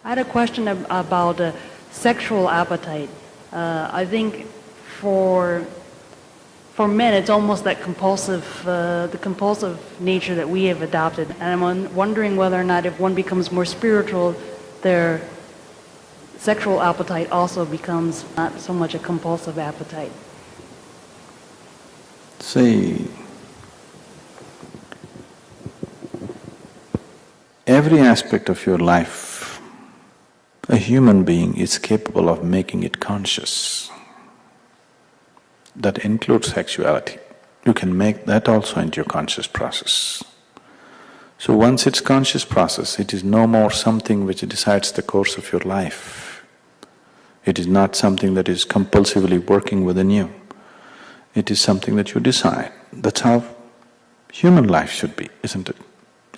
I had a question about sexual appetite. I think for men, it's almost that the compulsive nature that we have adopted. And I'm wondering whether or not if one becomes more spiritual, their sexual appetite also becomes not so much a compulsive appetite. See, every aspect of your life, a human being is capable of making it conscious. That includes sexuality. You can make that also into your conscious process. So once it's conscious process, it is no more something which decides the course of your life. It is not something that is compulsively working within you. It is something that you decide. That's how human life should be, isn't it?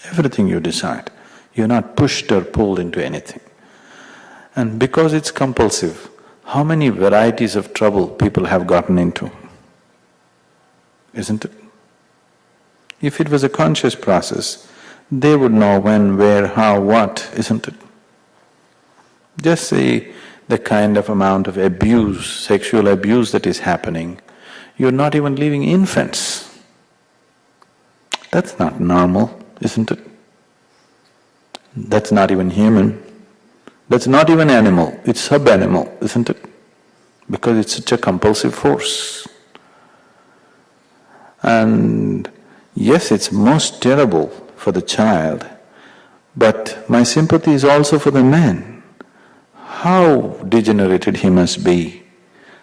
Everything you decide. You're not pushed or pulled into anything. And because it's compulsive, how many varieties of trouble people have gotten into, isn't it? If it was a conscious process, they would know when, where, how, what, isn't it? Just see the kind of amount of abuse, sexual abuse that is happening. You're not even leaving infants. That's not normal, isn't it? That's not even human. That's not even animal, it's sub-animal, isn't it? Because it's such a compulsive force. And yes, it's most terrible for the child, but my sympathy is also for the man. How degenerated he must be,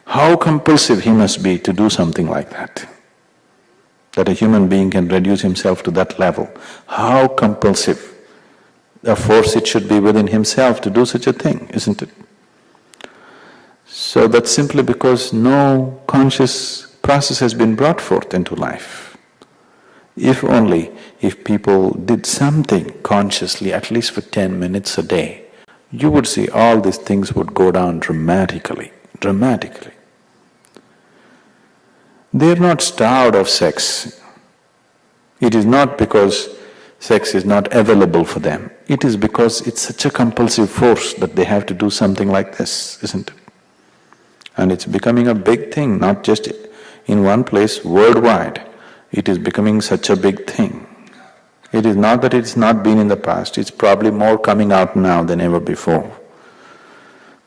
how compulsive he must be to do something like that. That a human being can reduce himself to that level. How compulsive a force it should be within himself to do such a thing, isn't it? So that's simply because no conscious process has been brought forth into life. If people did something consciously, at least for 10 minutes a day, you would see all these things would go down dramatically. They're not starved of sex. It is not because sex is not available for them. It is because it's such a compulsive force that they have to do something like this, isn't it? And it's becoming a big thing, not just in one place, worldwide. It is becoming such a big thing. It is not that it's not been in the past, it's probably more coming out now than ever before.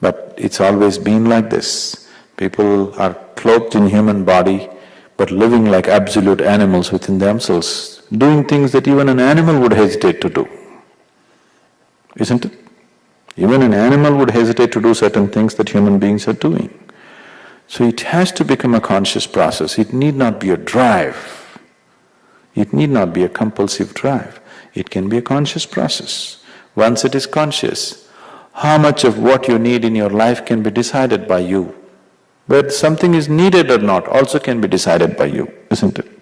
But it's always been like this. People are clothed in human body, but living like absolute animals within themselves, doing things that even an animal would hesitate to do, isn't it? Even an animal would hesitate to do certain things that human beings are doing. So it has to become a conscious process, it need not be a drive. It need not be a compulsive drive, it can be a conscious process. Once it is conscious, how much of what you need in your life can be decided by you. Whether something is needed or not also can be decided by you, isn't it?